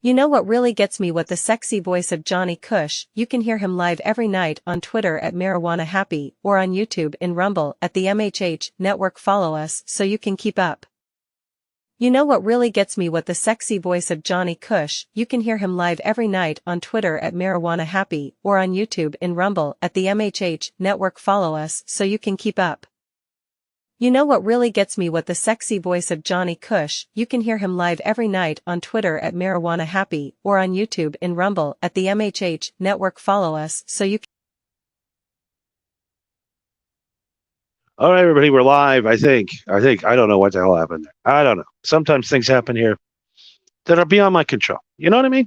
You know what really gets me? What the sexy voice of Johnny Cush. You can hear him live every night on Twitter at Marijuana Happy or on YouTube in Rumble at the MHH Network. Follow us so you can keep up. You know what really gets me? What the sexy voice of Johnny Cush. You can hear him live every night on Twitter at Marijuana Happy or on YouTube in Rumble at the MHH Network. Follow us so you can keep up. You know what really gets me? What the sexy voice of Johnny Cush. You can hear him live every night on Twitter at Marijuana Happy or on YouTube in Rumble at the MHH Network. Follow us so you can. All right, everybody, we're live. I think. I don't know what the hell happened there. I don't know. Sometimes things happen here that are beyond my control. You know what I mean?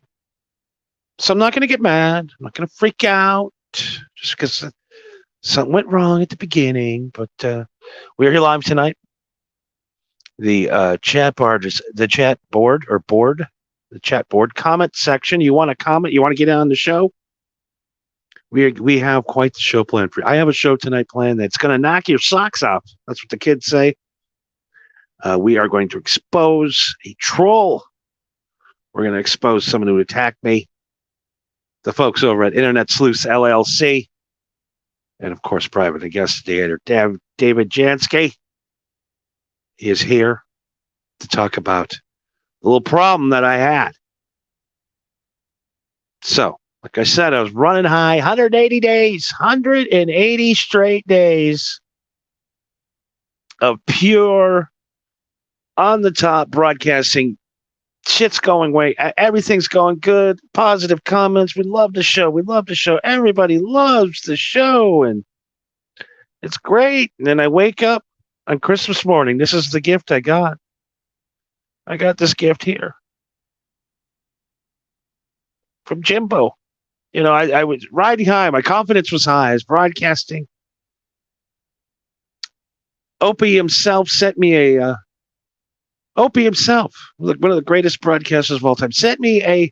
So I'm not going to get mad. I'm not going to freak out just because something went wrong at the beginning. But we're here live tonight. The chat board comment section. You want to comment? You want to get on the show? We have quite the show planned for you. I have a show tonight planned that's going to knock your socks off. That's what the kids say. We are going to expose a troll. We're going to expose someone who attacked me. The folks over at Internet Sleuths LLC. And, of course, private investigator David Jansky. He is here to talk about the little problem that I had. So, like I said, I was running high, 180 days, 180 straight days of pure, on-the-top broadcasting. Shit's going way. Everything's going good. Positive comments. We love the show. Everybody loves the show, and it's great. And then I wake up on Christmas morning. This is the gift I got. I got this gift here from Jimbo. You know, I was riding high. My confidence was high. I was broadcasting. Opie himself sent me Opie himself, one of the greatest broadcasters of all time, sent me a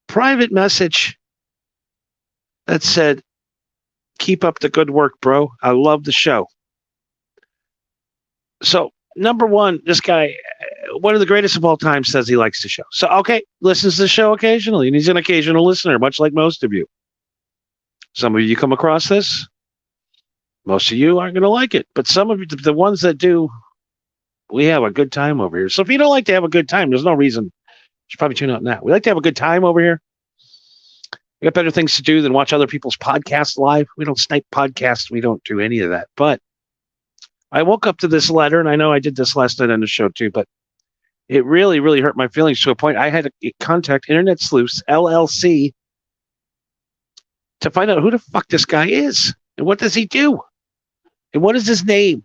private message that said, "Keep up the good work, bro. I love the show." So, number one, this guy, one of the greatest of all time, says he likes the show. So, okay, listens to the show occasionally, and he's an occasional listener, much like most of you. Some of you come across this. Most of you aren't going to like it. But some of you, the ones that do, we have a good time over here. So if you don't like to have a good time, there's no reason. You should probably tune out now. We like to have a good time over here. We got better things to do than watch other people's podcasts live. We don't snipe podcasts. We don't do any of that. But I woke up to this letter, and I know I did this last night on the show too, but it really, really hurt my feelings to a point I had to contact Internet Sleuths LLC to find out who the fuck this guy is and what does he do and what is his name.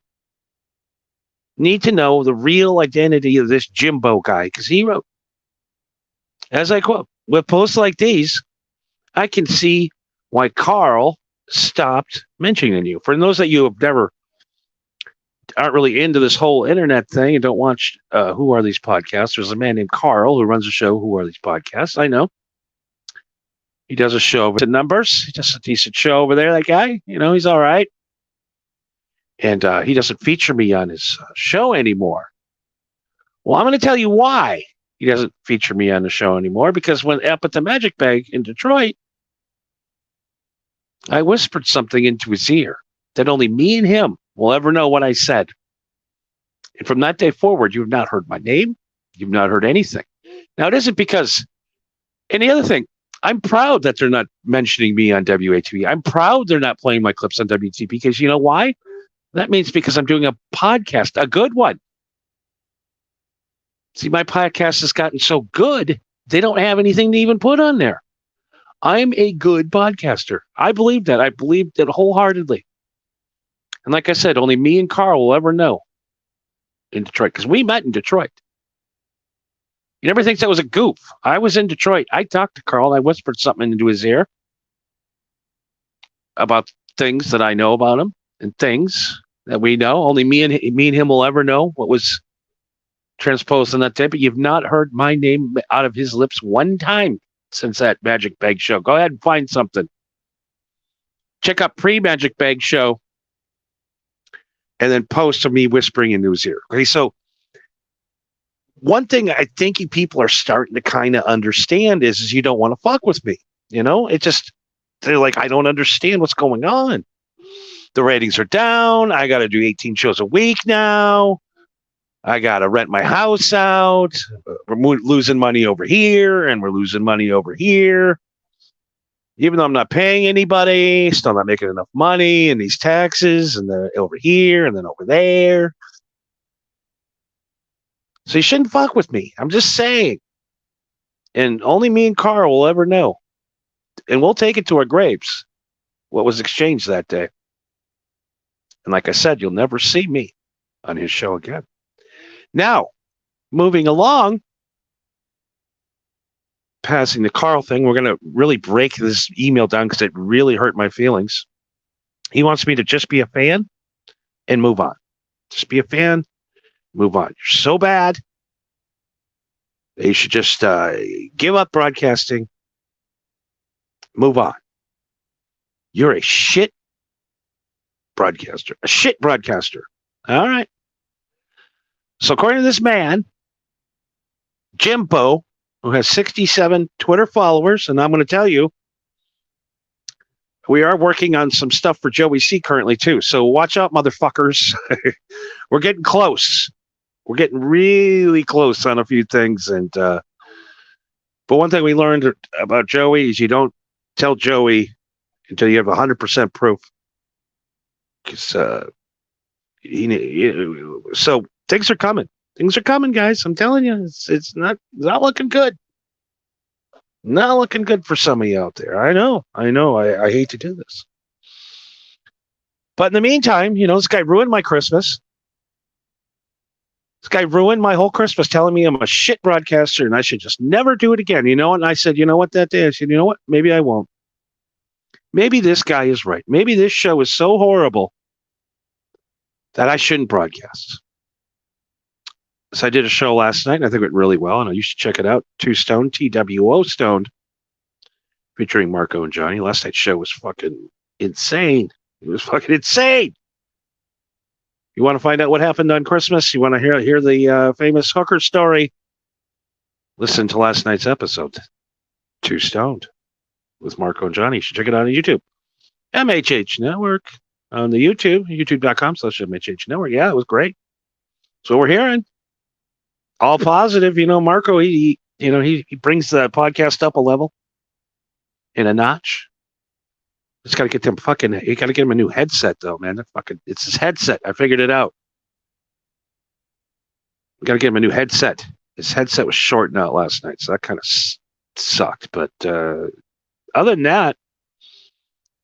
Need to know the real identity of this Jimbo guy, because he wrote, as I quote, "With posts like these, I can see why Carl stopped mentioning you." For those that you have never aren't really into this whole internet thing and don't watch Who Are These Podcasts, there's a man named Carl who runs a show, Who Are These Podcasts? I know. He does a show with the numbers. He does a decent show over there, that guy. You know, he's all right. And he doesn't feature me on his show anymore. Well, I'm going to tell you why he doesn't feature me on the show anymore. Because when up at the Magic Bag in Detroit, I whispered something into his ear that only me and him will ever know what I said. And from that day forward, you've not heard my name. You've not heard anything. Now, it isn't because... And the other thing, I'm proud that they're not mentioning me on WATV. I'm proud they're not playing my clips on WTP, because you know why? That means because I'm doing a podcast, a good one. See, my podcast has gotten so good, they don't have anything to even put on there. I'm a good podcaster. I believe that. I believe that wholeheartedly. And like I said, only me and Carl will ever know in Detroit, because we met in Detroit. You never think that was a goof. I was in Detroit. I talked to Carl. I whispered something into his ear about things that I know about him and things that we know. Only me and him will ever know what was transposed on that day. But you've not heard my name out of his lips one time since that Magic Bag show. Go ahead and find something. Check out pre-Magic Bag show and then post of me whispering into his ear. Okay, so one thing I think people are starting to kind of understand is you don't want to fuck with me. They're like, I don't understand what's going on. The ratings are down. I got to do 18 shows a week now. I got to rent my house out. We're losing money over here and we're losing money over here. Even though I'm not paying anybody, still not making enough money and these taxes and then over here and then over there. So you shouldn't fuck with me. I'm just saying. And only me and Carl will ever know. And we'll take it to our graves, what was exchanged that day. And like I said, you'll never see me on his show again. Now, moving along, passing the Carl thing, we're going to really break this email down because it really hurt my feelings. He wants me to just be a fan and move on. Just be a fan, move on. You're so bad. You should just give up broadcasting, move on. You're a shit broadcaster. A shit broadcaster. All right. So according to this man, Jimbo, who has 67 Twitter followers, and I'm going to tell you, we are working on some stuff for Joey C currently too. So watch out, motherfuckers. We're getting close. We're getting really close on a few things. And but one thing we learned about Joey is you don't tell Joey until you have 100% proof. Because so things are coming. Things are coming, guys. I'm telling you, it's not looking good. Not looking good for some of you out there. I know. I hate to do this. But in the meantime, this guy ruined my Christmas. This guy ruined my whole Christmas, telling me I'm a shit broadcaster and I should just never do it again. And I said, you know what, that day? I said, you know what? Maybe I won't. Maybe this guy is right. Maybe this show is so horrible that I shouldn't broadcast. So I did a show last night, and I think it went really well, and you should check it out. Two Stone, TWO Stoned, featuring Marco and Johnny. Last night's show was fucking insane. It was fucking insane. You want to find out what happened on Christmas? You want to hear the famous hooker story? Listen to last night's episode, Two Stoned, with Marco and Johnny. You should check it out on YouTube. MHH Network on the YouTube, youtube.com/MHH Network. Yeah, it was great. So we're hearing. All positive, Marco, he brings the podcast up a level in a notch. Just got to get you got to get him a new headset though, man. It's his headset. I figured it out. We got to get him a new headset. His headset was shorting out last night, so that kind of sucked. But other than that,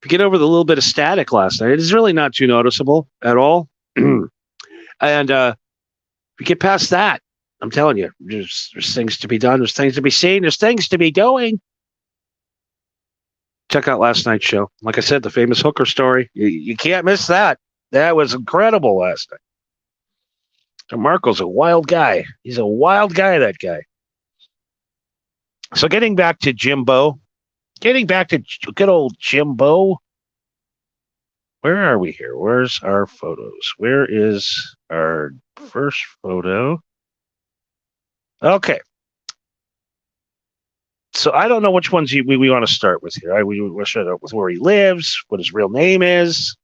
if you get over the little bit of static last night, it is really not too noticeable at all. And if you get past that, I'm telling you, there's things to be done. There's things to be seen. There's things to be doing. Check out last night's show. Like I said, the famous hooker story. You can't miss that. That was incredible last night. And Marco's a wild guy. He's a wild guy, that guy. So getting back to Jimbo. Getting back to good old Jimbo. Where are we here? Where's our photos? Where is our first photo? Okay. So I don't know which ones we want to start with here. We start with where he lives, what his real name is.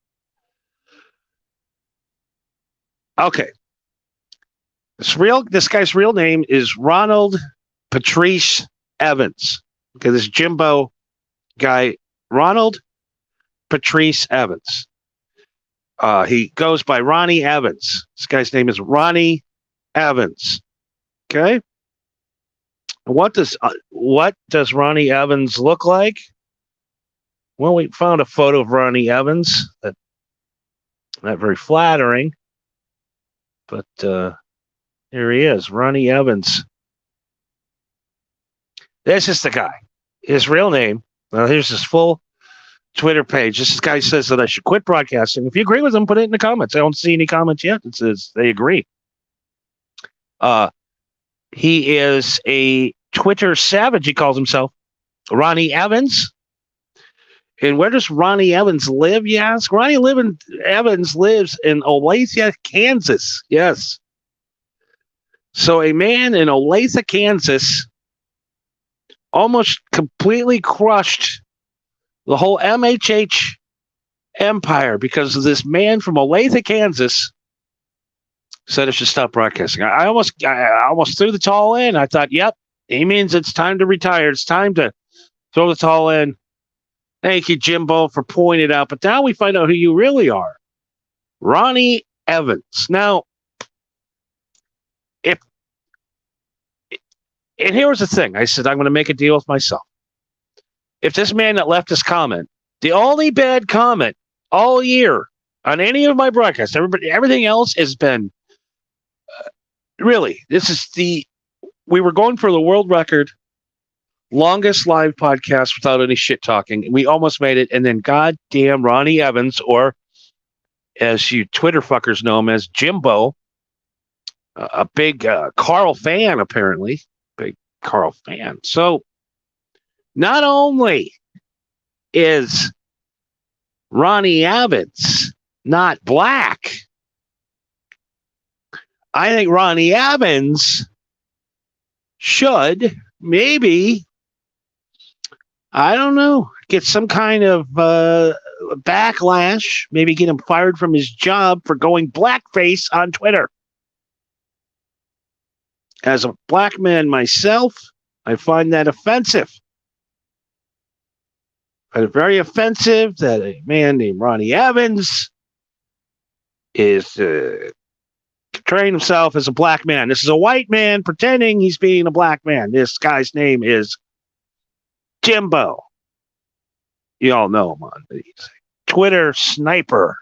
Okay. This guy's real name is Ronald Patrice Evans. Okay, this Jimbo guy, Ronald Patrice Evans. He goes by Ronnie Evans. This guy's name is Ronnie Evans. Okay. What does Ronnie Evans look like? Well, we found a photo of Ronnie Evans that not very flattering, but here he is, Ronnie Evans. This is the guy. His real name. Well, here's his full Twitter page. This guy says that I should quit broadcasting. If you agree with him, put it in the comments. I don't see any comments yet. It says they agree. He is a Twitter savage, he calls himself. Ronnie Evans. And where does Ronnie Evans live, you ask? Evans lives in Olathe, Kansas. Yes. So a man in Olathe, Kansas, almost completely crushed the whole MHH empire because of this man from Olathe, Kansas, said it should stop broadcasting. I almost threw the towel in. I thought, yep, he means it's time to retire. It's time to throw the towel in. Thank you, Jimbo, for pointing it out. But now we find out who you really are. Ronnie Evans. Now, and here was the thing. I said, I'm going to make a deal with myself. If this man that left this comment, the only bad comment all year on any of my broadcasts, everything else has been, really, we were going for the world record, longest live podcast without any shit talking. We almost made it. And then goddamn Ronnie Evans, or as you Twitter fuckers know him as Jimbo, a big Carl fan, apparently. Big Carl fan. So not only is Ronnie Evans not black, I think Ronnie Evans should maybe, I don't know, get some kind of backlash, maybe get him fired from his job for going blackface on Twitter. As a black man myself, I find that offensive. It's very offensive that a man named Ronnie Evans is portraying himself as a black man. This is a white man pretending he's being a black man. This guy's name is Jimbo. You all know him on the Twitter sniper.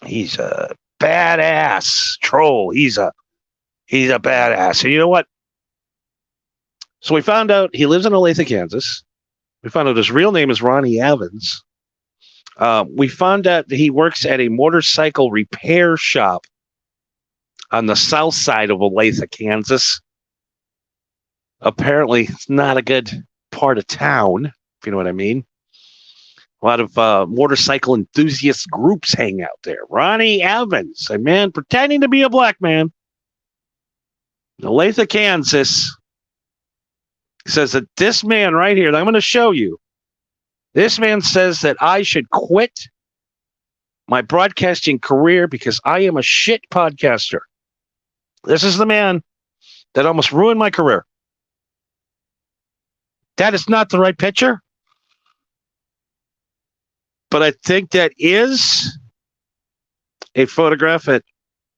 He's a badass troll. He's a badass. And you know what? So we found out he lives in Olathe, Kansas. We found out his real name is Ronnie Evans. We found out that he works at a motorcycle repair shop on the south side of Olathe, Kansas. Apparently, it's not a good part of town, if you know what I mean. A lot of motorcycle enthusiast groups hang out there. Ronnie Evans, a man pretending to be a black man, Olathe, Kansas, says that this man right here, that I'm going to show you, this man says that I should quit my broadcasting career because I am a shit podcaster. This is the man that almost ruined my career. That is not the right picture. But I think that is a photograph at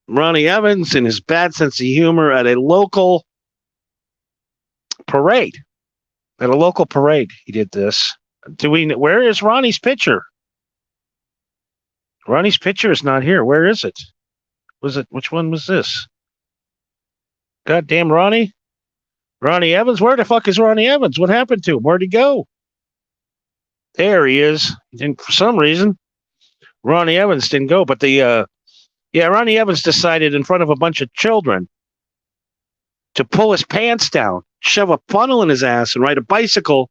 Ronnie Evans and his bad sense of humor at a local parade. At a local parade, he did this. Where is Ronnie's picture? Ronnie's picture is not here. Where is it? Which one was this? Goddamn Ronnie. Ronnie Evans? Where the fuck is Ronnie Evans? What happened to him? Where'd he go? There he is. And for some reason, Ronnie Evans didn't go. But Ronnie Evans decided in front of a bunch of children to pull his pants down, shove a funnel in his ass, and ride a bicycle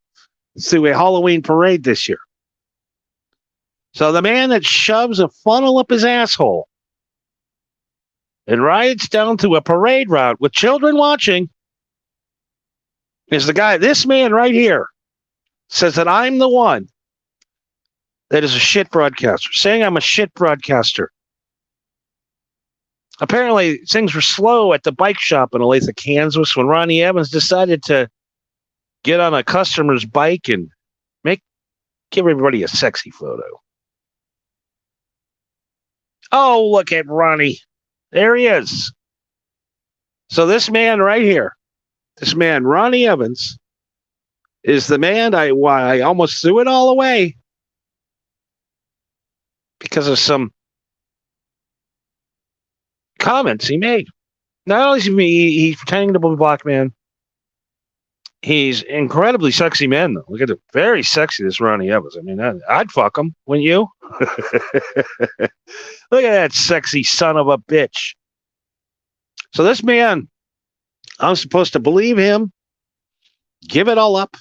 through a Halloween parade this year. So the man that shoves a funnel up his asshole and rides down to a parade route with children watching is the guy. This man right here says that I'm the one that is a shit broadcaster, saying I'm a shit broadcaster. Apparently, things were slow at the bike shop in Olathe, Kansas, when Ronnie Evans decided to get on a customer's bike and give everybody a sexy photo. Oh, look at Ronnie. There he is. So this man right here, this man, Ronnie Evans, is the man I almost threw it all away because of some comments he made. Not only is he's pretending to be a black man, he's incredibly sexy man, though. Look at it. Very sexy, this Ronnie Evans. I mean, I'd fuck him, wouldn't you? Look at that sexy son of a bitch. So this man, I'm supposed to believe him, give it all up,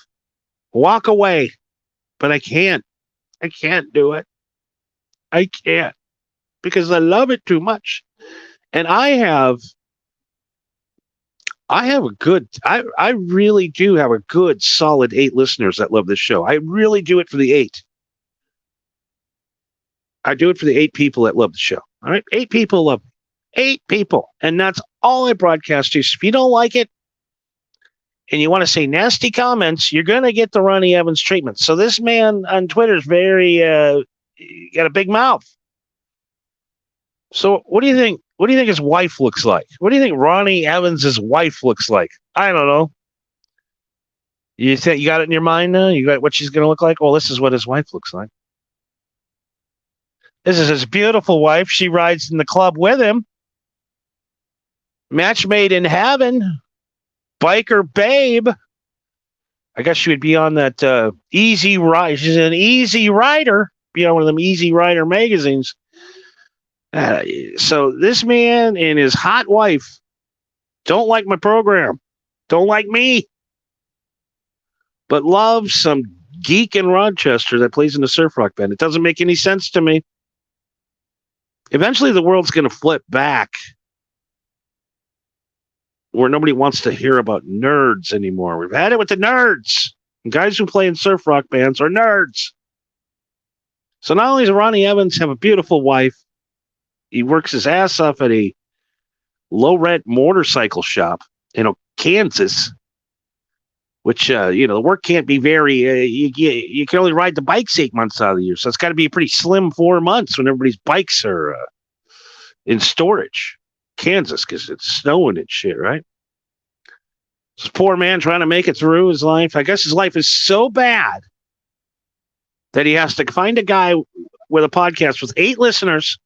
walk away. But I can't. I can't do it. I can't. Because I love it too much. And I have a good, I really do have a good solid 8 listeners that love this show. I really do it for the 8. I do it for the 8 people that love the show. All right. 8 people love me. 8 people. And that's all I broadcast to. So if you don't like it and you want to say nasty comments, you're going to get the Ronnie Evans treatment. So this man on Twitter is very, got a big mouth. So what do you think? What do you think his wife looks like? What do you think Ronnie Evans' wife looks like? I don't know. You think you got it in your mind now? You got what she's going to look like? Well, this is what his wife looks like. This is his beautiful wife. She rides in the club with him. Match made in heaven. Biker babe. I guess she would be on that Easy Ride. She's an Easy Rider. Be on one of them Easy Rider magazines. So this man and his hot wife don't like my program, don't like me, but love some geek in Rochester that plays in a surf rock band. It doesn't make any sense to me. Eventually, the world's going to flip back where nobody wants to hear about nerds anymore. We've had it with the nerds. And guys who play in surf rock bands are nerds. So not only does Ronnie Evans have a beautiful wife, he works his ass off at a low-rent motorcycle shop in Kansas, which, the work can't be very, you can only ride the bikes 8 months out of the year. So it's got to be a pretty slim 4 months when everybody's bikes are in storage. Kansas, because it's snowing and shit, right? This poor man trying to make it through his life. I guess his life is so bad that he has to find a guy with a podcast with 8 listeners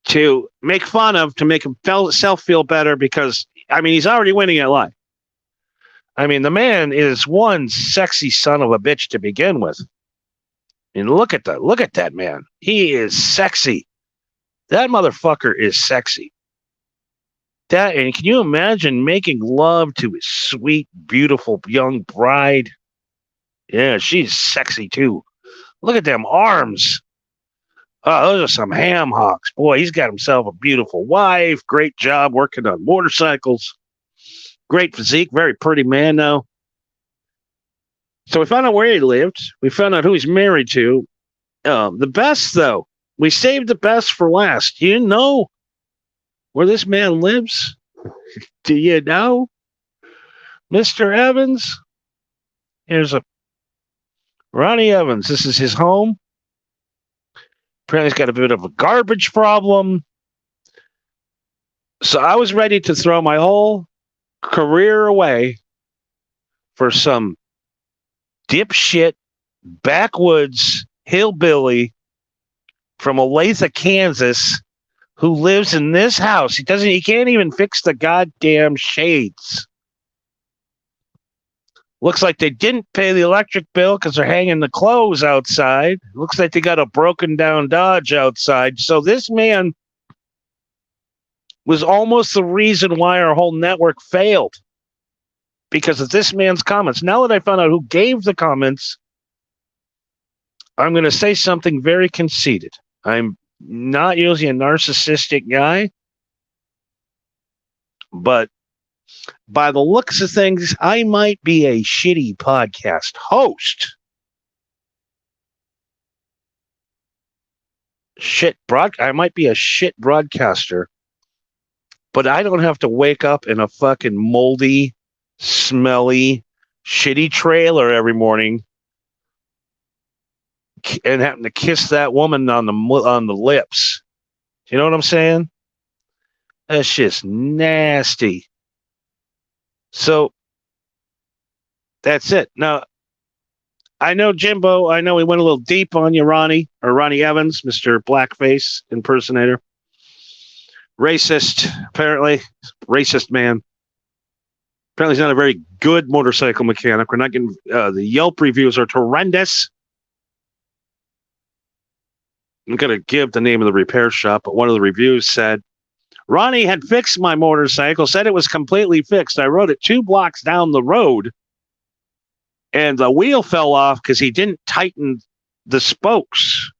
to make fun of, to make himself feel better, because, he's already winning at life. The man is one sexy son of a bitch to begin with. Look at that man. He is sexy. That motherfucker is sexy. And can you imagine making love to his sweet, beautiful young bride? Yeah, she's sexy too. Look at them arms. Oh, those are some ham hocks. Boy, he's got himself a beautiful wife. Great job working on motorcycles. Great physique. Very pretty man now. So we found out where he lived. We found out who he's married to. The best, though. We saved the best for last. Do you know where this man lives? Do you know? Mr. Evans? Here's Ronnie Evans. This is his home. Apparently he's got a bit of a garbage problem. So I was ready to throw my whole career away for some dipshit, backwoods hillbilly from Olathe, Kansas, who lives in this house. He can't even fix the goddamn shades. Looks like they didn't pay the electric bill because they're hanging the clothes outside. Looks like they got a broken down Dodge outside. So this man was almost the reason why our whole network failed, because of this man's comments. Now that I found out who gave the comments, I'm going to say something very conceited. I'm not usually a narcissistic guy, but by the looks of things, I might be a shitty podcast host. I might be a shit broadcaster, but I don't have to wake up in a fucking moldy, smelly, shitty trailer every morning and having to kiss that woman on the lips. You know what I'm saying? That's just nasty. So that's it. Now, I know Jimbo. I know we went a little deep on you, Ronnie Evans, Mr. Blackface impersonator. Racist, apparently. Racist man. Apparently he's not a very good motorcycle mechanic. We're not getting, the Yelp reviews are horrendous. I'm going to give the name of the repair shop, but one of the reviews said, Ronnie had fixed my motorcycle, said it was completely fixed. I rode it 2 blocks down the road, and the wheel fell off because he didn't tighten the spokes.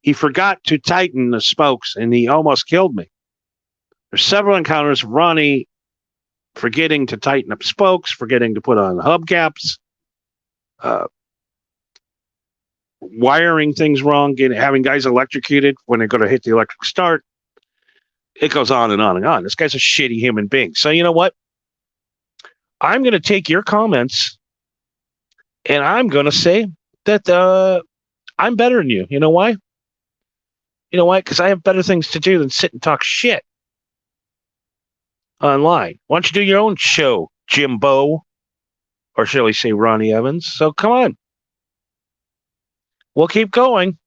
He forgot to tighten the spokes, and he almost killed me. There's several encounters of Ronnie forgetting to tighten up spokes, forgetting to put on hubcaps, wiring things wrong, having guys electrocuted when they go to hit the electric start. It goes on and on and on. This guy's a shitty human being. So you know what? I'm going to take your comments and I'm going to say that I'm better than you. You know why? You know why? Because I have better things to do than sit and talk shit online. Why don't you do your own show, Jimbo? Or shall we say Ronnie Evans? So come on. We'll keep going.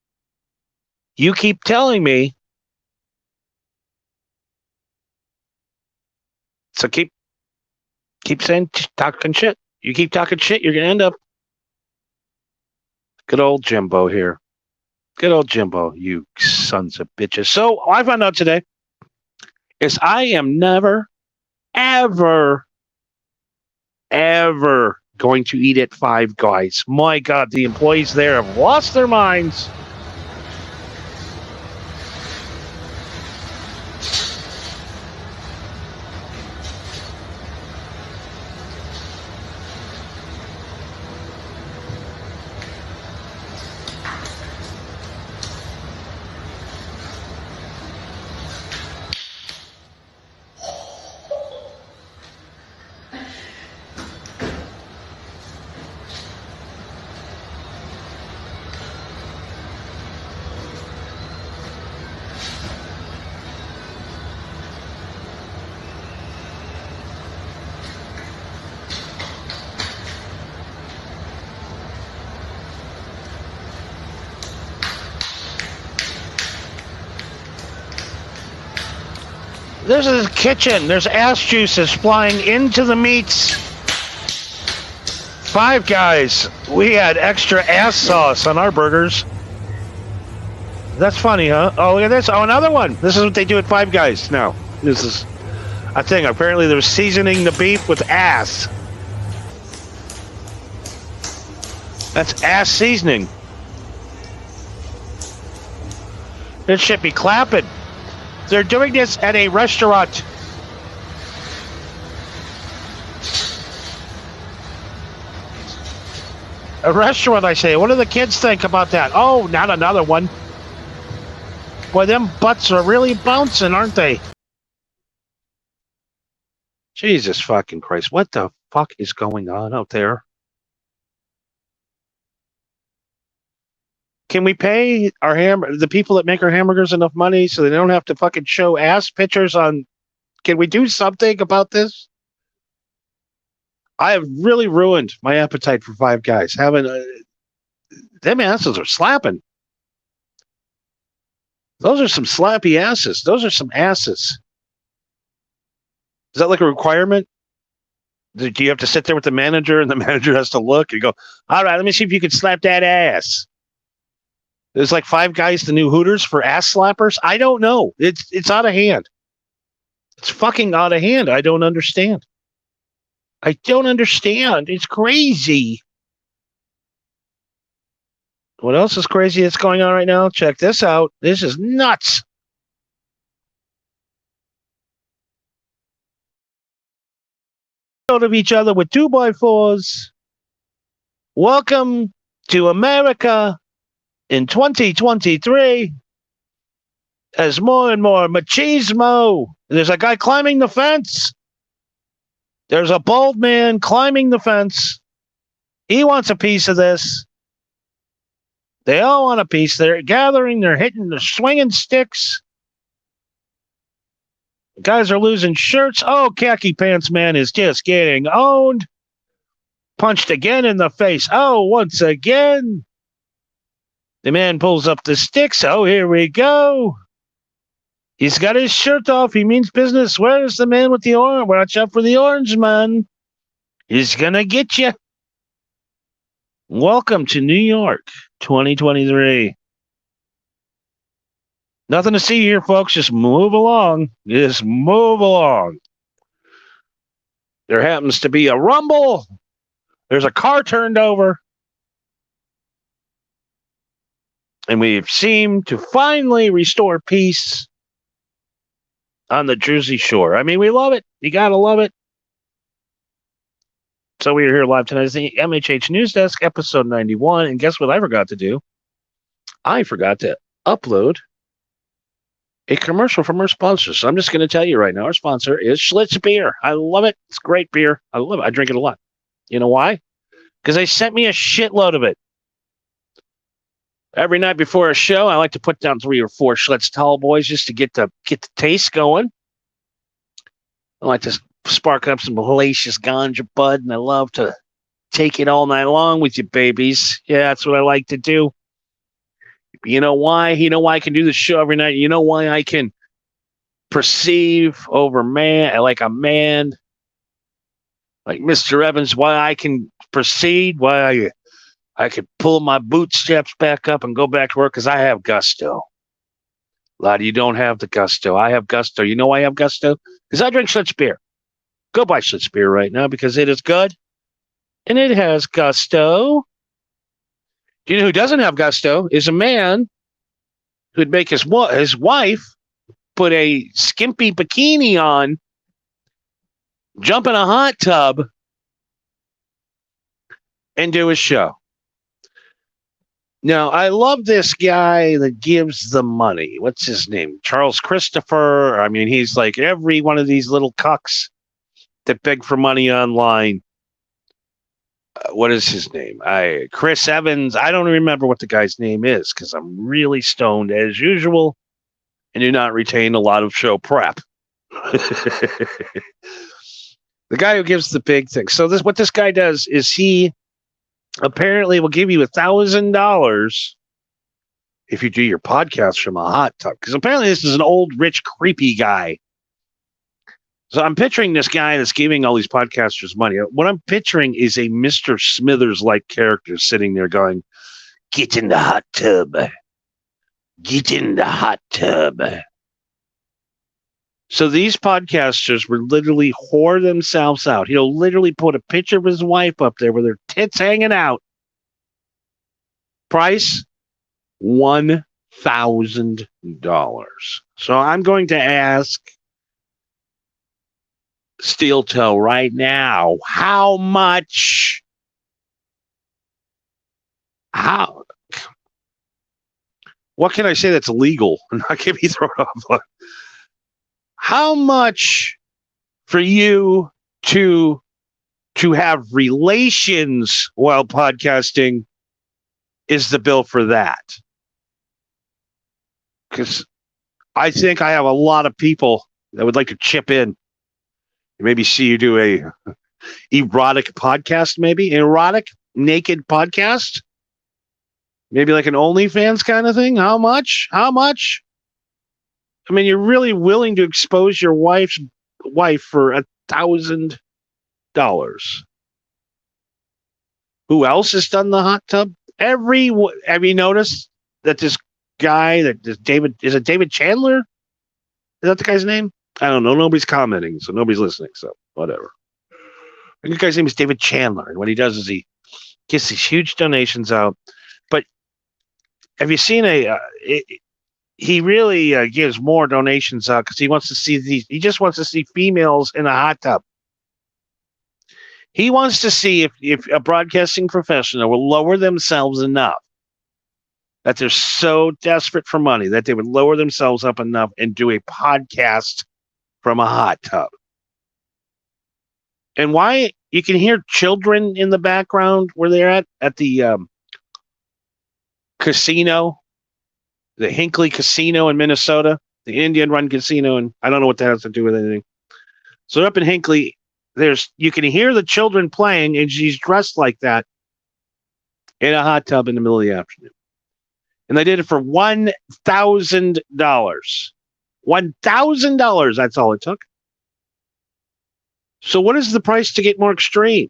You keep telling me. So keep saying, talking shit. You keep talking shit, you're going to end up. Good old Jimbo here. Good old Jimbo, you sons of bitches. So I found out today is I am never, ever, ever going to eat at Five Guys. My God, the employees there have lost their minds. There's a kitchen. There's ass juices flying into the meats. Five Guys. We had extra ass sauce on our burgers. That's funny, huh? Oh, look at this. Oh, another one. This is what they do at Five Guys now. This is a thing. Apparently they're seasoning the beef with ass. That's ass seasoning. This should be clapping. They're doing this at a restaurant. A restaurant, I say. What do the kids think about that? Oh, not another one. Boy, them butts are really bouncing, aren't they? Jesus fucking Christ. What the fuck is going on out there? Can we pay the people that make our hamburgers enough money so they don't have to fucking show ass pictures on? Can we do something about this? I have really ruined my appetite for Five Guys. Them asses are slapping. Those are some slappy asses. Those are some asses. Is that like a requirement? Do you have to sit there with the manager and the manager has to look and go, all right, let me see if you can slap that ass. There's like Five Guys, the new Hooters for ass slappers. I don't know. It's out of hand. It's fucking out of hand. I don't understand. It's crazy. What else is crazy that's going on right now? Check this out. This is nuts. Out of each other with 2x4s. Welcome to America in 2023. As more and more machismo. There's a guy climbing the fence. There's a bald man climbing the fence. He wants a piece of this. They all want a piece. They're gathering. They're hitting. They're swinging sticks. The guys are losing shirts. Oh, khaki pants man is just getting owned. Punched again in the face. Oh, once again. The man pulls up the sticks. Oh, here we go. He's got his shirt off. He means business. Where's the man with the orange? Watch out for the orange man. He's going to get you. Welcome to New York, 2023. Nothing to see here, folks. Just move along. Just move along. There happens to be a rumble. There's a car turned over. And we've seemed to finally restore peace on the Jersey Shore. I mean, we love it. You got to love it. So we are here live tonight. It's the MHH News Desk, episode 91. And guess what I forgot to do? I forgot to upload a commercial from our sponsor. So I'm just going to tell you right now, our sponsor is Schlitz Beer. I love it. It's great beer. I love it. I drink it a lot. You know why? Because they sent me a shitload of it. Every night before a show, I like to put down 3 or 4 Schlitz Tall Boys just to get the taste going. I like to spark up some hellacious ganja bud, and I love to take it all night long with you, babies. Yeah, that's what I like to do. You know why? You know why I can do the show every night? You know why I can perceive over man, like a man, like Mr. Evans, why I can proceed, why I could pull my bootstraps back up and go back to work, because I have gusto. A lot of you don't have the gusto. I have gusto. You know why I have gusto? Because I drink Schlitz beer. Go buy Schlitz beer right now because it is good. And it has gusto. Do you know who doesn't have gusto? Is a man who'd make his wife put a skimpy bikini on, jump in a hot tub, and do his show. Now, I love this guy that gives the money. What's his name? Charles Christopher. I mean, he's like every one of these little cucks that beg for money online. What is his name? Chris Evans. I don't remember what the guy's name is because I'm really stoned as usual and do not retain a lot of show prep. The guy who gives the big thing. So what this guy does is he apparently will give you $1,000 if you do your podcast from a hot tub. Because apparently this is an old, rich, creepy guy. So I'm picturing this guy that's giving all these podcasters money. What I'm picturing is a Mr. Smithers-like character sitting there going, "Get in the hot tub. Get in the hot tub." So these podcasters would literally whore themselves out. He'll literally put a picture of his wife up there with her tits hanging out. Price, $1,000. So I'm going to ask Steel Toe right now, how much? What can I say that's illegal and not get me thrown off? How much for you to have relations while podcasting is the bill for that? Because I think I have a lot of people that would like to chip in. Maybe see you do a erotic podcast, maybe erotic naked podcast, maybe like an OnlyFans kind of thing. How much? How much? I mean, you're really willing to expose your wife for $1,000. Who else has done the hot tub? Have you noticed that this guy is it David Chandler? Is that the guy's name? I don't know. Nobody's commenting, so nobody's listening. So whatever. I think the guy's name is David Chandler, and what he does is he gets these huge donations out. But have you seen he really gives more donations out because he wants to see he just wants to see females in a hot tub. He wants to see if a broadcasting professional will lower themselves enough that they're so desperate for money that they would lower themselves up enough and do a podcast from a hot tub. And why you can hear children in the background where they're at the casino, the Hinckley Casino in Minnesota, the Indian-run casino, and I don't know what that has to do with anything. So up in Hinckley, you can hear the children playing, and she's dressed like that in a hot tub in the middle of the afternoon. And they did it for $1,000. $1,000, that's all it took. So what is the price to get more extreme?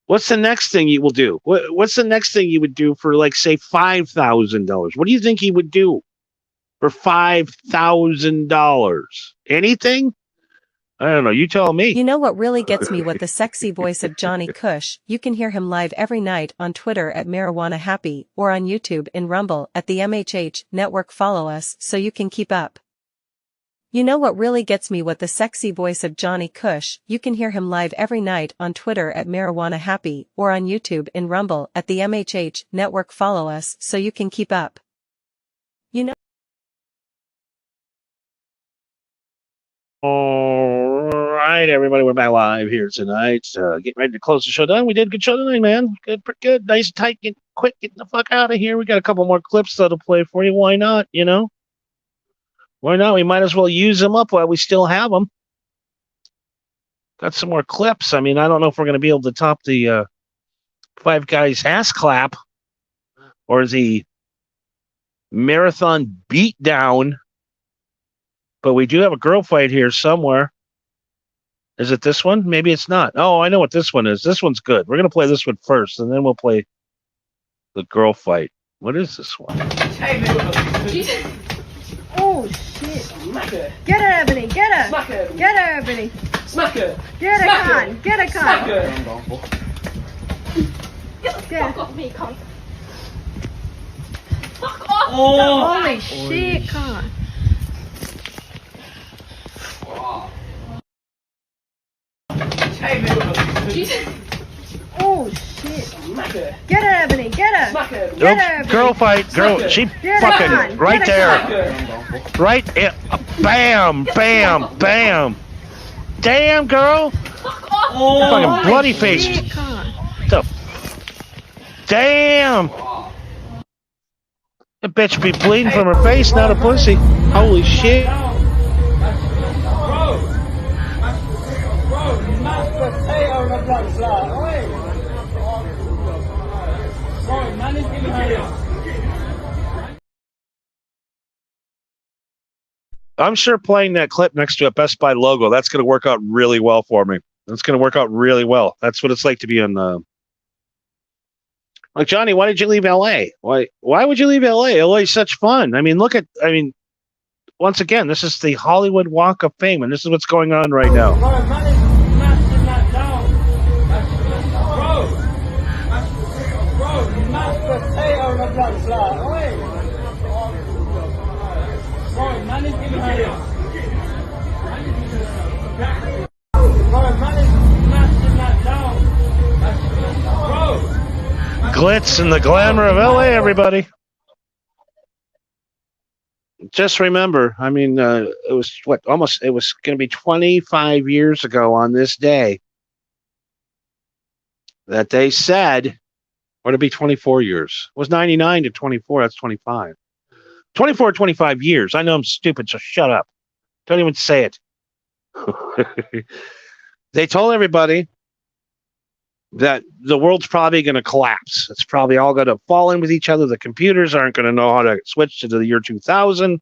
What's the next thing you will do? What's the next thing you would do for, like, say, $5,000? What do you think he would do for $5,000? Anything? I don't know. You tell me. You know what really gets me with the sexy voice of Johnny Cush? You can hear him live every night on Twitter at Marijuana Happy or on YouTube in Rumble at the MHH Network. Follow us so you can keep up. You know what really gets me with the sexy voice of Johnny Cush? You can hear him live every night on Twitter at Marijuana Happy or on YouTube in Rumble at the MHH Network. Follow us so you can keep up. You know. All right, everybody, we're back live here tonight. Getting ready to close the show down. We did a good show tonight, man. Good, pretty good. Nice, tight, quick, getting the fuck out of here. We got a couple more clips that'll play for you. Why not? You know? Why not? We might as well use them up while we still have them. Got some more clips. I mean, I don't know if we're going to be able to top the Five Guys ass clap or the marathon beatdown. But we do have a girl fight here somewhere. Is it this one? Maybe it's not. Oh, I know what this one is. This one's good. We're going to play this one first, and then we'll play the girl fight. What is this one? Oh, shit. Smack her. Get her, Ebony. Get her. Smack her. Get her, Ebony. Smack her. Get her, Con. Get her, Con. Smack her. Get the fuck off me, Con. Fuck off. Oh. Holy shit, Con. Wow. Oh shit! Smack her. Get her, Ebony. Get her. Smack her. Get her, Ebony. Girl fight. Girl. She fucking right there. Right. Bam. Bam. Bam. Damn, girl. Oh, fucking bloody face. Damn. That bitch be bleeding from her face, not a pussy. Holy shit. I'm sure playing that clip next to a Best Buy logo, that's going to work out really well for me. That's going to work out really well. That's what it's like to be on the... Like, Johnny, why did you leave L.A.? Why would you leave L.A.? L.A. is such fun. I mean, once again, this is the Hollywood Walk of Fame, and this is what's going on right now. Glitz and the glamour of LA, everybody. Just remember, I mean, it was it was going to be 25 years ago on this day that they said, or to be 24 years. It was 99 to 24, that's 25. 24, 25 years. I know I'm stupid, so shut up. Don't even say it. They told everybody that the world's probably going to collapse. It's probably all going to fall in with each other. The computers aren't going to know how to switch to the year 2000.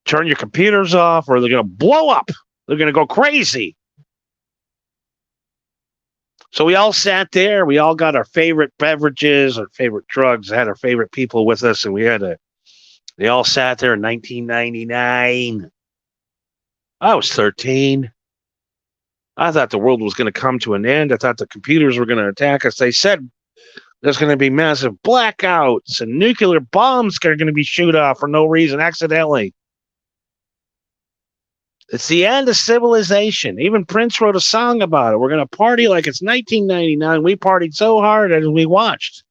Turn your computers off or they're going to blow up. They're going to go crazy. So we all sat there. We all got our favorite beverages, our favorite drugs, had our favorite people with us, and they all sat there in 1999. I was 13. I thought the world was going to come to an end. I thought the computers were going to attack us. They said there's going to be massive blackouts and nuclear bombs are going to be shot off for no reason, accidentally. It's the end of civilization. Even Prince wrote a song about it. We're going to party like it's 1999. We partied so hard as we watched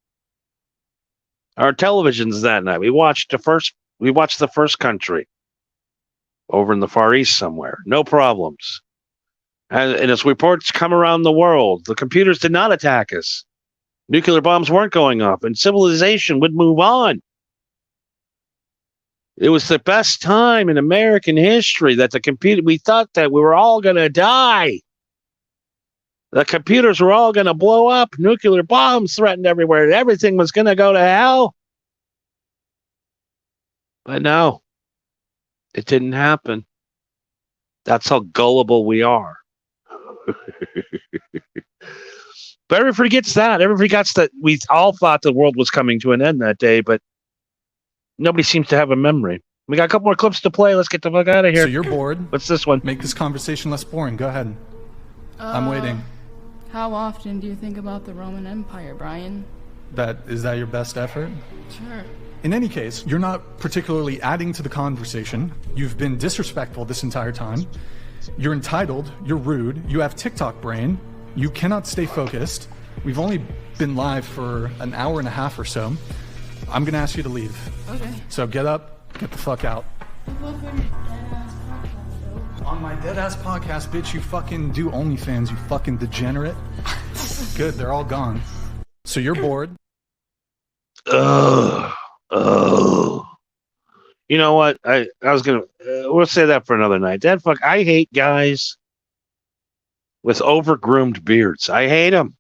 our televisions that night. We watched the first country over in the Far East somewhere. No problems. And as reports come around the world, the computers did not attack us. Nuclear bombs weren't going off, and civilization would move on. It was the best time in American history that we thought that we were all going to die. The computers were all going to blow up. Nuclear bombs threatened everywhere. Everything was going to go to hell. But no, it didn't happen. That's how gullible we are. But everybody forgets that. Everybody forgets that we all thought the world was coming to an end that day, but nobody seems to have a memory. We got a couple more clips to play. Let's get the fuck out of here. So you're bored. What's this one? Make this conversation less boring. Go ahead. I'm waiting. How often do you think about the Roman Empire, Brian? Is that your best effort? Sure. In any case, you're not particularly adding to the conversation. You've been disrespectful this entire time. You're entitled. You're rude. You have TikTok brain. You cannot stay focused. We've only been live for an hour and a half or so. I'm going to ask you to leave. Okay. So get up, get the fuck out. On my deadass podcast, bitch, you fucking do OnlyFans, you fucking degenerate. Good, they're all gone. So you're bored. Oh. You know what? I was gonna. We'll say that for another night. I hate guys with overgroomed beards. I hate them.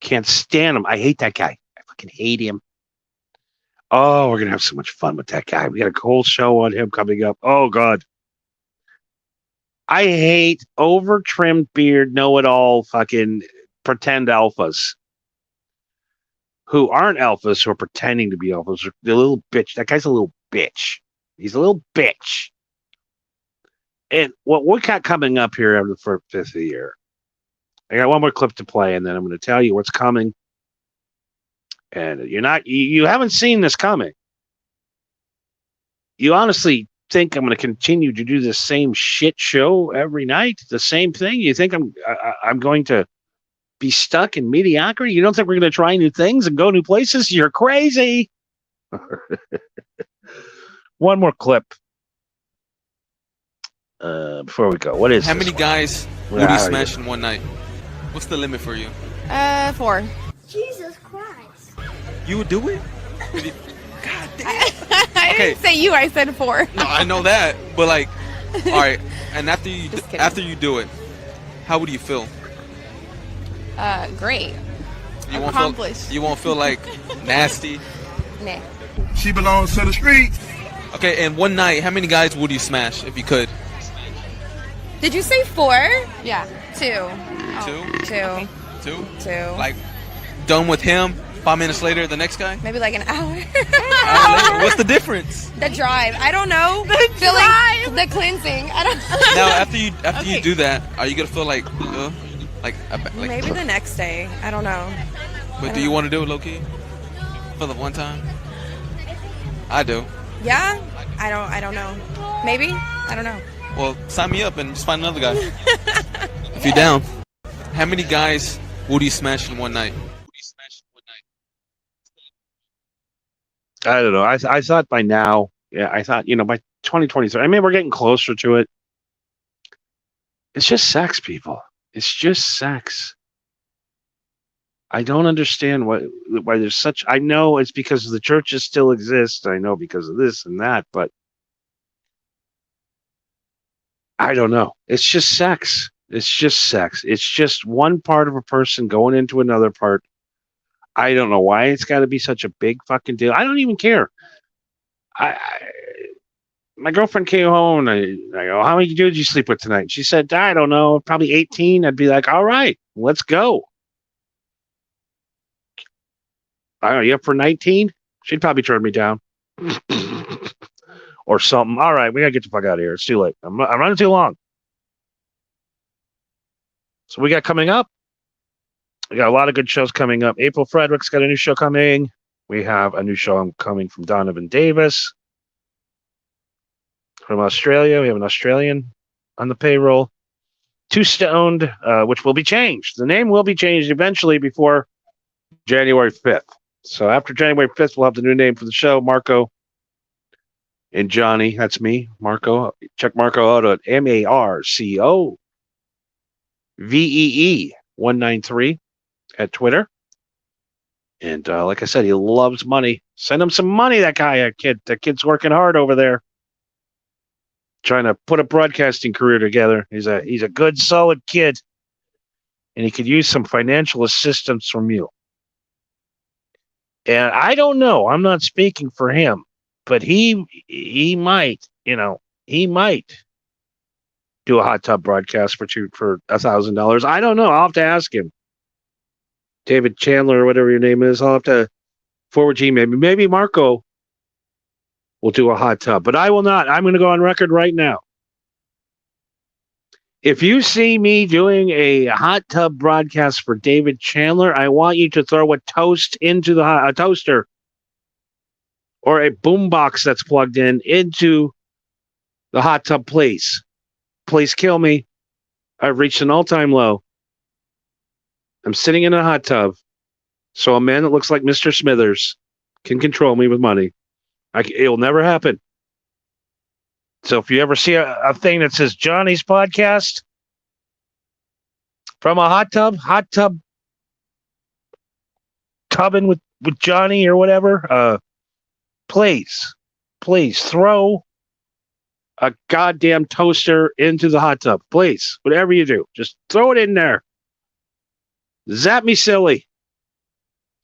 Can't stand him. I hate that guy. I fucking hate him. Oh, we're gonna have so much fun with that guy. We got a whole show on him coming up. Oh God. I hate over-trimmed beard, know-it-all fucking pretend alphas. Who aren't alphas, who are pretending to be alphas. They're a little bitch. That guy's a little bitch. He's a little bitch. And what we got coming up here after the fifth of the year, I got one more clip to play, and then I'm going to tell you what's coming. And you haven't seen this coming. You honestly think I'm going to continue to do the same shit show every night, the same thing? You think I'm going to be stuck in mediocrity? You don't think we're going to try new things and go new places? You're crazy. One more clip before we go. What is How many one? guys would you smash in one night? What's the limit for you? 4. Jesus Christ. You would do it? God damn. I Okay. didn't say you, I said 4. No, I know that, but like, all right. And after you do it, how would you feel? Great. You Accomplished. You won't feel like nasty. Nah. She belongs to the streets. Okay, and one night, how many guys would you smash if you could? Did you say 4? Yeah. 2. Two? 2. Okay. Two? 2. Like, done with him, 5 minutes later, the next guy? Maybe like an hour. What's the difference? The drive. I don't know. Feeling the cleansing. I don't. Now, after you do that, are you gonna feel like Maybe the next day. I don't know. But do you want to do it low key? For the one time? I do. Yeah. I don't know. Maybe. I don't know. Well, sign me up and just find another guy. If you're down. How many guys would you smash in one night? I don't know. I thought by now, I thought, by 2023, I mean, we're getting closer to it. It's just sex, people. It's just sex. I don't understand why there's such. I know it's because the churches still exist. I know because of this and that, but I don't know. It's just sex. It's just sex. It's just one part of a person going into another part. I don't know why it's got to be such a big fucking deal. I don't even care. My girlfriend came home and I go, how many dudes did you sleep with tonight? She said, I don't know, probably 18. I'd be like, all right, let's go. I don't know, you up for 19? She'd probably turn me down. Or something. All right, we got to get the fuck out of here. It's too late. I'm running too long. So we got coming up. We got a lot of good shows coming up. April Frederick's got a new show coming. We have a new show coming from Donovan Davis. From Australia, we have an Australian on the payroll. Two Stoned, which will be changed. The name will be changed eventually before January 5th. So after January 5th, we'll have the new name for the show. Marco and Johnny. That's me, Marco. Check Marco out at MarcoVee193 at Twitter. And like I said, he loves money. Send him some money, that guy, that kid. That kid's working hard over there. Trying to put a broadcasting career together. He's a good, solid kid. And he could use some financial assistance from you. And I don't know. I'm not speaking for him. But he might, he might do a hot tub broadcast for $1,000. I don't know. I'll have to ask him. David Chandler or whatever your name is. I'll have to forward you maybe Marco we'll do a hot tub. But I will not. I'm going to go on record right now. If you see me doing a hot tub broadcast for David Chandler, I want you to throw a toast into a toaster or a boombox that's plugged into the hot tub, please. Please kill me. I've reached an all-time low. I'm sitting in a hot tub, so a man that looks like Mr. Smithers can control me with money. It'll never happen. So if you ever see a thing that says Johnny's podcast from a hot tub tubbing with Johnny or whatever, please throw a goddamn toaster into the hot tub. Please, whatever you do, just throw it in there. Zap me silly.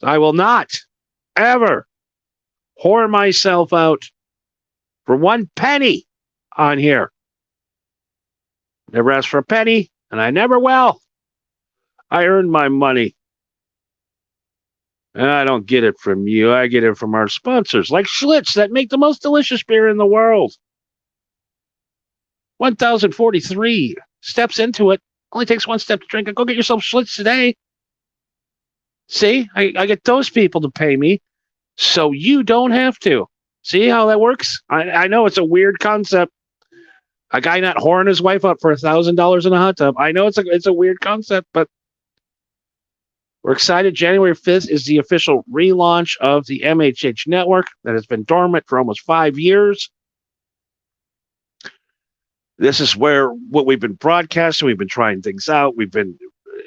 I will not ever whore myself out for 1 penny on here. Never asked for a penny, and I never will. I earned my money. And I don't get it from you. I get it from our sponsors, like Schlitz, that make the most delicious beer in the world. 1,043 steps into it. Only takes 1 step to drink it. Go get yourself Schlitz today. See, I get those people to pay me, so you don't have to. See how that works? I know it's a weird concept. A guy not whoring his wife up for $1,000 in a hot tub. I know it's a weird concept, but we're excited. January 5th is the official relaunch of the MHH network that has been dormant for almost 5 years. This is what we've been broadcasting. We've been trying things out. We've been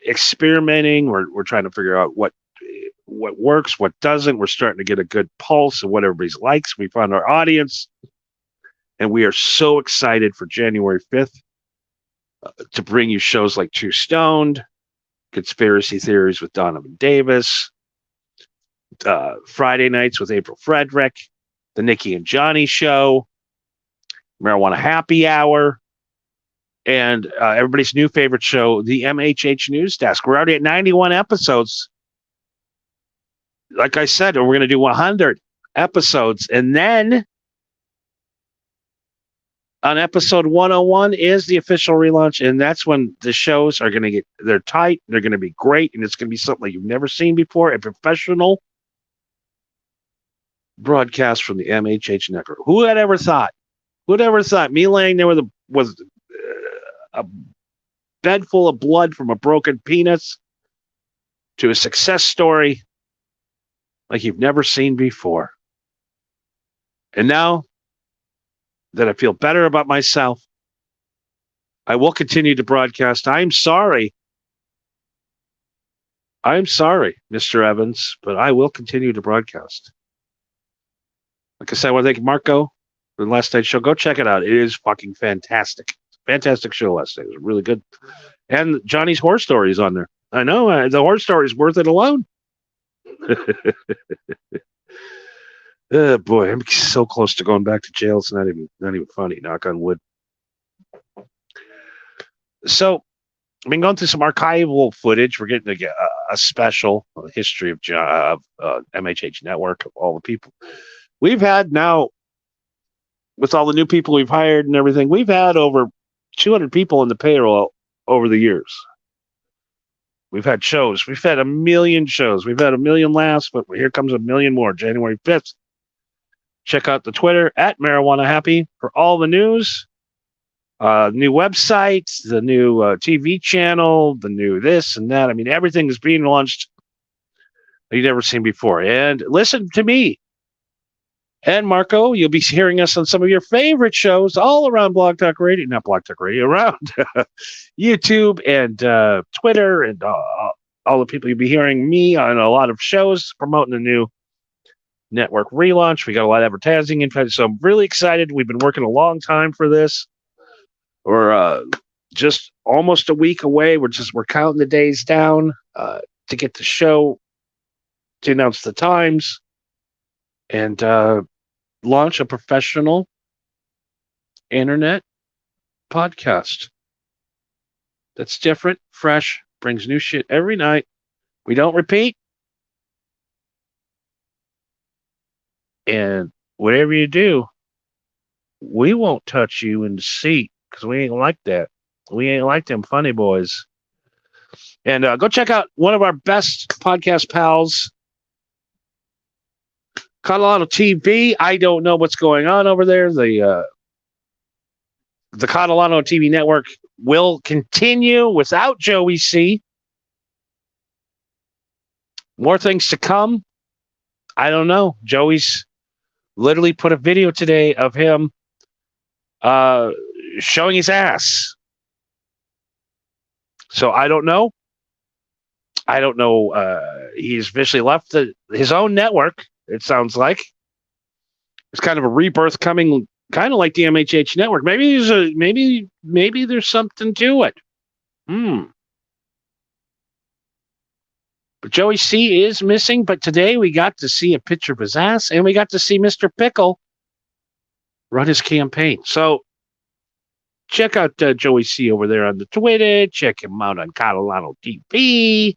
experimenting. We're trying to figure out what works, what doesn't. We're starting to get a good pulse of what everybody likes. We found our audience, and we are so excited for January 5th to bring you shows like Too Stoned, Conspiracy Theories with Donovan Davis, Friday nights with April Frederick, the Nikki and Johnny Show, Marijuana Happy Hour, and everybody's new favorite show, the MHH News Desk. We're already at 91 episodes. Like I said, we're going to do 100 episodes. And then on episode 101 is the official relaunch. And that's when the shows are going to they're tight. They're going to be great. And it's going to be something you've never seen before. A professional broadcast from the MHH network. Who had ever thought? Who'd ever thought me laying there with a bed full of blood from a broken penis to a success story like you've never seen before? And now that I feel better about myself, I will continue to broadcast. I'm sorry, Mr. Evans, but I will continue to broadcast. Like I said, I want to thank Marco for the last night's show. Go check it out. It is fucking fantastic. Fantastic show last night. It was really good. And Johnny's horror story is on there. I know. The horror story is worth it alone. Oh, boy, I'm so close to going back to jail. It's not even funny. Knock on wood. So, I've been going through some archival footage. We're getting a special history of MHH Network, of all the people we've had now. With all the new people we've hired and everything, we've had over 200 people in the payroll over the years. We've had shows. We've had 1 million shows. We've had 1 million laughs, but here comes 1 million more. January 5th. Check out the Twitter at Marijuana Happy for all the news. New website, the new TV channel, the new this and that. I mean, everything is being launched that you've never seen before. And listen to me. And Marco, you'll be hearing us on some of your favorite shows all around Blog Talk Radio, not Blog Talk Radio, around YouTube and Twitter, and all the people you'll be hearing me on a lot of shows promoting the new network relaunch. We got a lot of advertising in fact, so I'm really excited. We've been working a long time for this. We're just almost a week away. We're counting the days down to get the show, to announce the times, and launch a professional internet podcast that's different, fresh, brings new shit every night. We don't repeat. And whatever you do, we won't touch you in the seat because we ain't like that. We ain't like them funny boys. And go check out one of our best podcast pals, Catalano TV. I don't know what's going on over there. The Catalano TV network will continue without Joey C. More things to come. I don't know. Joey's literally put a video today of him showing his ass. So I don't know. He's officially left his own network, it sounds like. It's kind of a rebirth coming, kind of like the MHH network. Maybe there's something to it. But Joey C is missing, but today we got to see a picture of his ass, and we got to see Mr. Pickle run his campaign. So check out Joey C over there on the Twitter. Check him out on Catalano TV.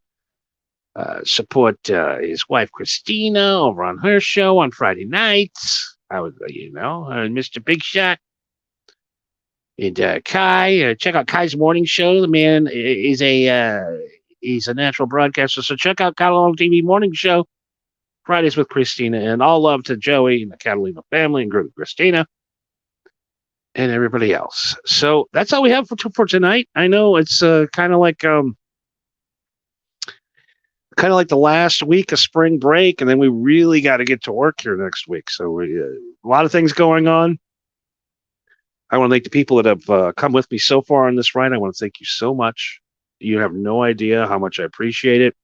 Support his wife Christina over on her show on Friday nights. Mr. Big Shot and Kai. Check out Kai's morning show. The man is he's a natural broadcaster. So check out Catalano TV morning show Fridays with Christina. And all love to Joey and the Catalina family and Christina and everybody else. So that's all we have for tonight. I know it's kind of like the last week of spring break, and then we really got to get to work here next week. So a lot of things going on. I want to thank the people that have come with me so far on this ride. I want to thank you so much. You have no idea how much I appreciate it.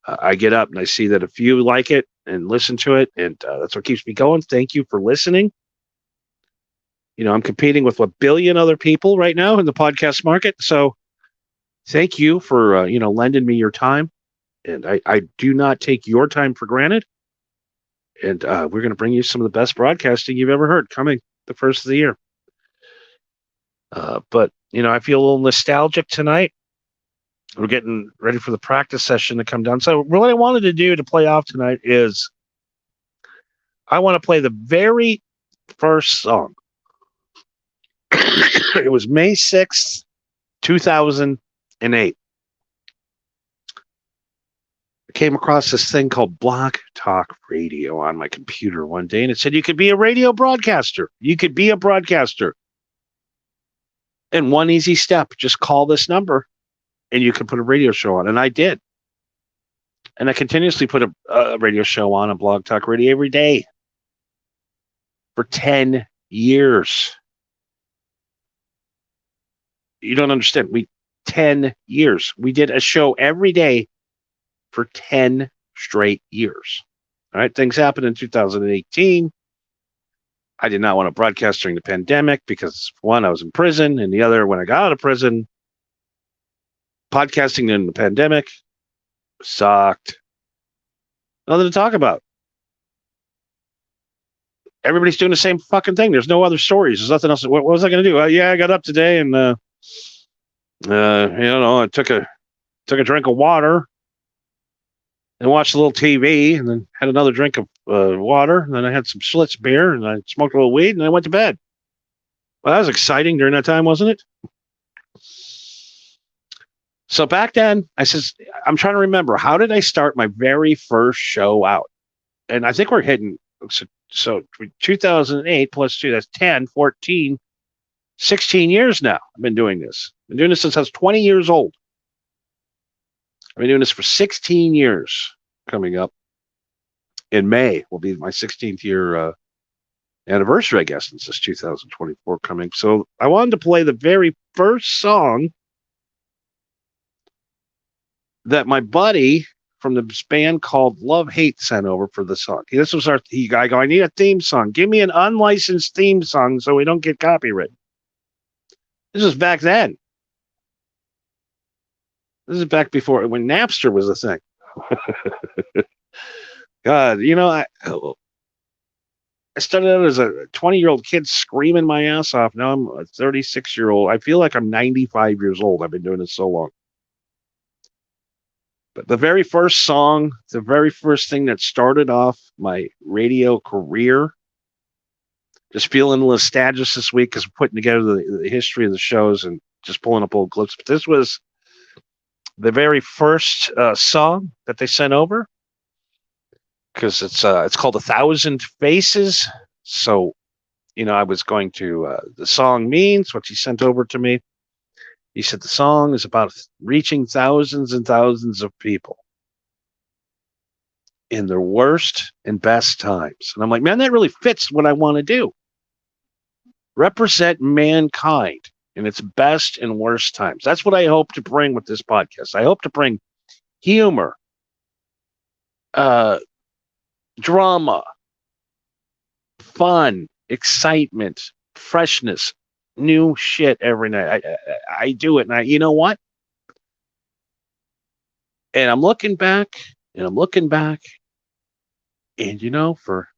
I get up and I see that a few like it and listen to it, and that's what keeps me going. Thank you for listening. I'm competing with a billion other people right now in the podcast market. So thank you for, lending me your time. And I do not take your time for granted. And we're going to bring you some of the best broadcasting you've ever heard coming the first of the year. But I feel a little nostalgic tonight. We're getting ready for the practice session to come down. So what I wanted to do to play off tonight is I want to play the very first song. It was May 6th, 2008. I came across this thing called Blog Talk Radio on my computer one day, and it said you could be a radio broadcaster. You could be a broadcaster. And one easy step, just call this number, and you can put a radio show on. And I did. And I continuously put a radio show on Blog Talk Radio every day for 10 years. You don't understand. 10 years. We did a show every day for 10 straight years. All right. Things happened in 2018. I did not want to broadcast during the pandemic because, one, I was in prison, and the other, when I got out of prison, podcasting in the pandemic sucked. Nothing to talk about. Everybody's doing the same fucking thing. There's no other stories. There's nothing else. What was I going to do? I got up today and, I took a drink of water and watched a little TV, and then had another drink of water, and then I had some Schlitz beer, and I smoked a little weed, and I went to bed. Well, that was exciting during that time, wasn't it? So back then, I'm trying to remember, how did I start my very first show out? And I think we're hitting, so 2008 plus 2, that's 10, 14, 16 years now. I've been doing this. I've been doing this since I was 20 years old. I've been doing this for 16 years. Coming up in May will be my 16th year anniversary, I guess, since this 2024 coming. So I wanted to play the very first song that my buddy from the band called Love Hate sent over for the song. This was I go, I need a theme song. Give me an unlicensed theme song so we don't get copyrighted. This was back then. This is back before, when Napster was a thing. God, I started out as a 20-year-old kid screaming my ass off. Now I'm a 36-year-old. I feel like I'm 95 years old. I've been doing this so long. But the very first song, the very first thing that started off my radio career, Just feeling nostalgic this week because we're putting together the history of the shows and just pulling up old clips. But this was the very first song that they sent over because it's called 1,000 Faces. So, I was going to the song means what he sent over to me. He said the song is about reaching thousands and thousands of people in their worst and best times. And I'm like, man, that really fits what I want to do. Represent mankind in its best and worst times. That's what I hope to bring with this podcast. I hope to bring humor, drama, fun, excitement, freshness, new shit every night. I do it, and you know what? And I'm looking back, and for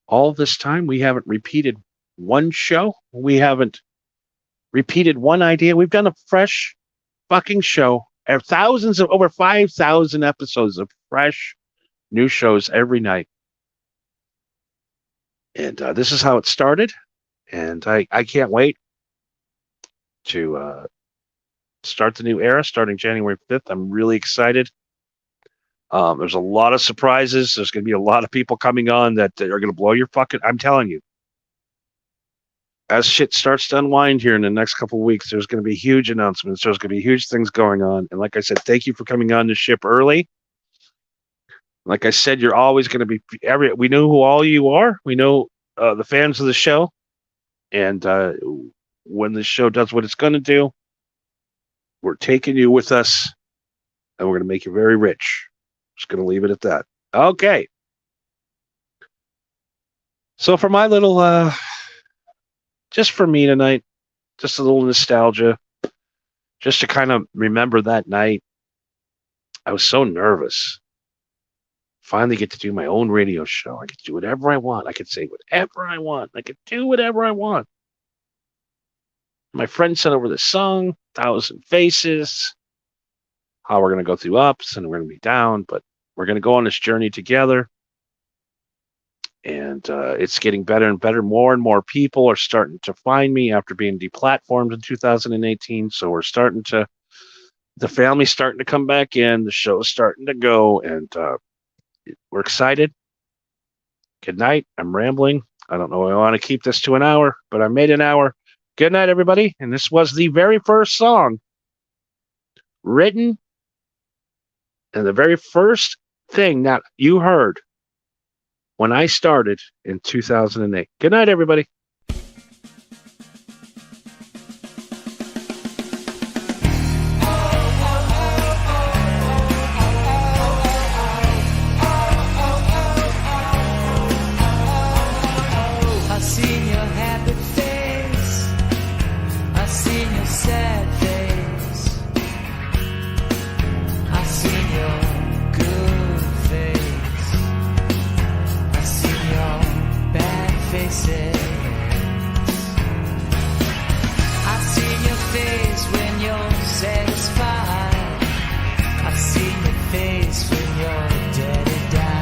all this time, we haven't repeated one show. We haven't repeated one idea. We've done a fresh fucking show. Over 5,000 episodes of fresh new shows every night. And this is how it started. And I can't wait to start the new era starting January 5th. I'm really excited. There's a lot of surprises. There's going to be a lot of people coming on that are going to blow your fucking... I'm telling you. As shit starts to unwind here in the next couple of weeks, there's going to be huge announcements. There's going to be huge things going on. And like I said, thank you for coming on the ship early. Like I said, you're always going to be... We know who all you are. We know the fans of the show. And when the show does what it's going to do, we're taking you with us. And we're going to make you very rich. Just going to leave it at that. Okay. So for my little... just for me tonight, just a little nostalgia, just to kind of remember that night. I was so nervous. Finally get to do my own radio show. I could do whatever I want. I could say whatever I want. I could do whatever I want. My friend sent over this song, 1,000 Faces, how we're going to go through ups and we're going to be down, but we're going to go on this journey together. And it's getting better and better. More and more people are starting to find me after being deplatformed in 2018. So we're the family's starting to come back in. The show's starting to go. And we're excited. Good night. I'm rambling. I don't know if I want to keep this to an hour, but I made an hour. Good night, everybody. And this was the very first song written and the very first thing that you heard when I started in 2008. Good night, everybody. I seen your happy face, I seen your sad face, I seen your good face, I seen your bad faces. I seen your face when you're satisfied, I seen your face when your daddy died.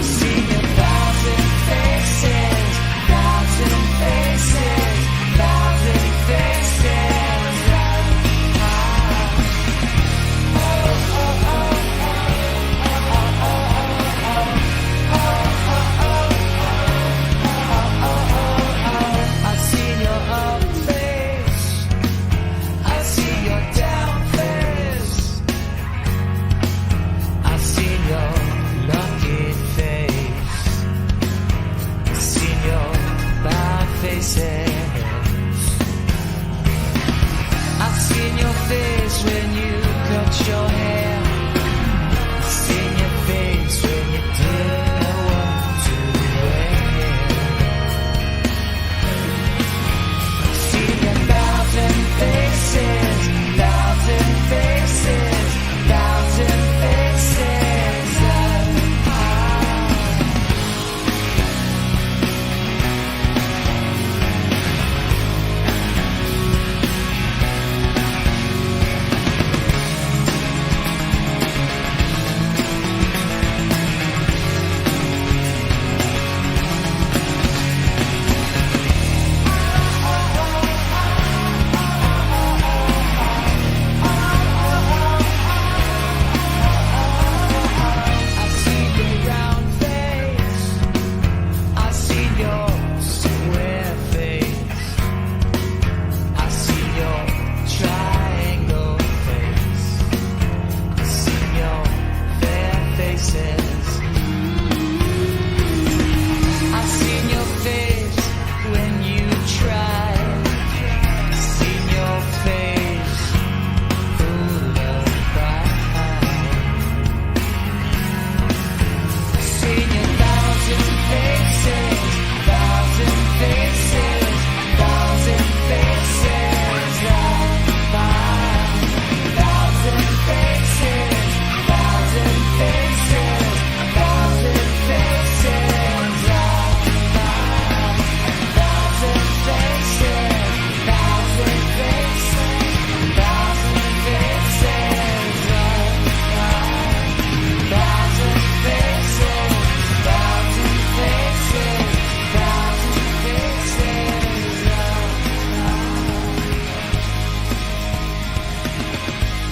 See your 1,000 faces, 1,000 faces, 1,000 faces. I seen your up face, I see your down face, I seen your lucky face, I seen your bad faces, I seen your face when you